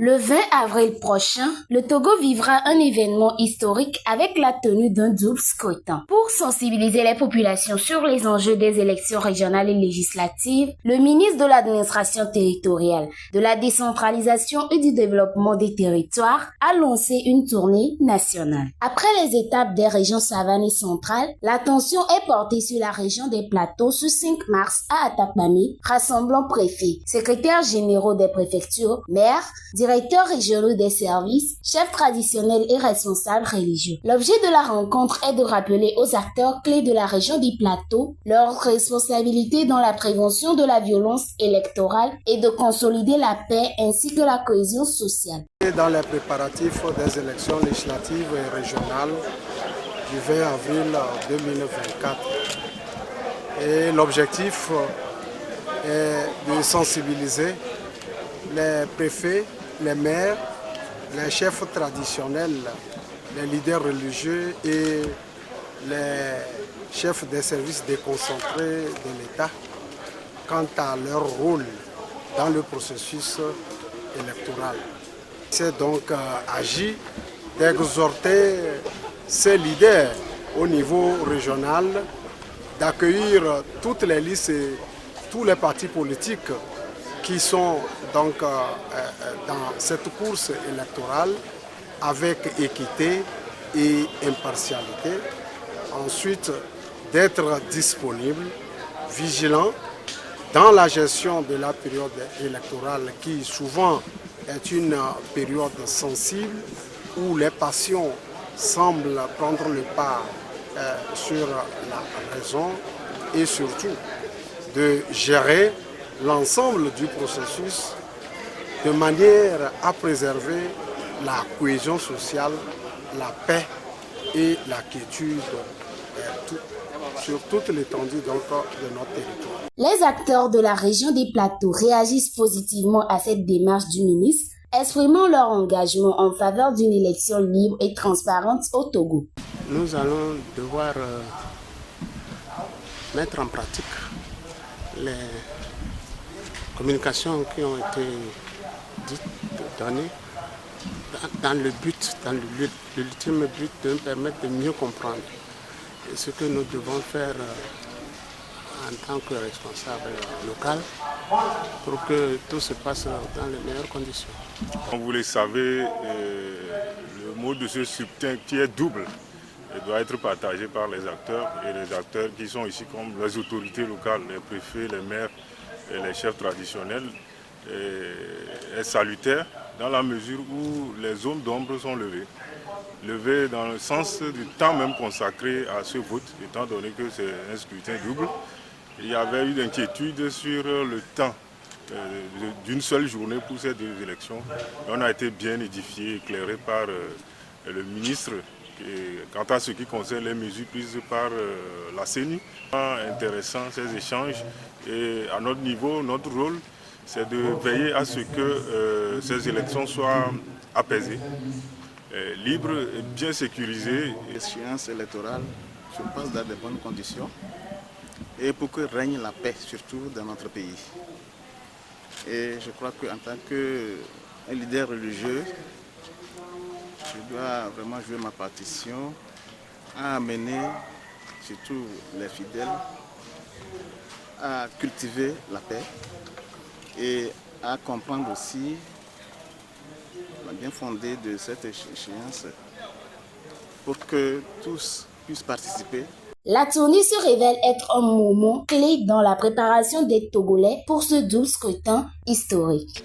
Le 20 avril prochain, le Togo vivra un événement historique avec la tenue d'un double scrutin. Pour sensibiliser les populations sur les enjeux des élections régionales et législatives, le ministre de l'Administration territoriale, de la décentralisation et du développement des territoires a lancé une tournée nationale. Après les étapes des régions savanes et centrales, l'attention est portée sur la région des plateaux ce 5 mars à Atakpamé, rassemblant préfets, secrétaires généraux des préfectures, maires, directeurs régionaux des services, chefs traditionnels et responsables religieux. L'objet de la rencontre est de rappeler aux acteurs clés de la région du plateau leur responsabilité dans la prévention de la violence électorale et de consolider la paix ainsi que la cohésion sociale. Dans les préparatifs des élections législatives et régionales du 20 avril 2024. Et l'objectif est de sensibiliser les préfets, les maires, les chefs traditionnels, les leaders religieux et les chefs des services déconcentrés de l'État quant à leur rôle dans le processus électoral. C'est donc agi d'exhorter ces leaders au niveau régional d'accueillir toutes les listes et tous les partis politiques qui sont donc dans cette course électorale avec équité et impartialité. Ensuite, d'être disponible, vigilant dans la gestion de la période électorale qui souvent est une période sensible où les passions semblent prendre le pas sur la raison et surtout de gérer l'ensemble du processus de manière à préserver la cohésion sociale, la paix et la quiétude sur toute l'étendue de notre territoire. Les acteurs de la région des plateaux réagissent positivement à cette démarche du ministre, exprimant leur engagement en faveur d'une élection libre et transparente au Togo. Nous allons devoir mettre en pratique les communications qui ont été dites, données, dans l'ultime but de nous permettre de mieux comprendre ce que nous devons faire en tant que responsable local pour que tout se passe dans les meilleures conditions. Comme vous le savez, le mot de ce scrutin qui est double doit être partagé par les acteurs et les acteurs qui sont ici comme les autorités locales, les préfets, les maires et les chefs traditionnels est salutaire dans la mesure où les zones d'ombre sont levées dans le sens du temps même consacré à ce vote, étant donné que c'est un scrutin double. Il y avait eu d'inquiétude sur le temps d'une seule journée pour ces deux élections. On a été bien édifié, éclairé par le ministre quant à ce qui concerne les mesures prises par la CENI. Intéressant ces échanges et à notre niveau, notre rôle, c'est de veiller à ce que ces élections soient apaisées, libres et bien sécurisées. L'échéance électorale se passe dans de bonnes conditions et pour que règne la paix, surtout dans notre pays. Et je crois qu'en tant qu'un leader religieux, je dois vraiment jouer ma partition à amener surtout les fidèles à cultiver la paix et à comprendre aussi la bien fondée de cette échéance pour que tous puissent participer. La tournée se révèle être un moment clé dans la préparation des Togolais pour ce double scrutin historique.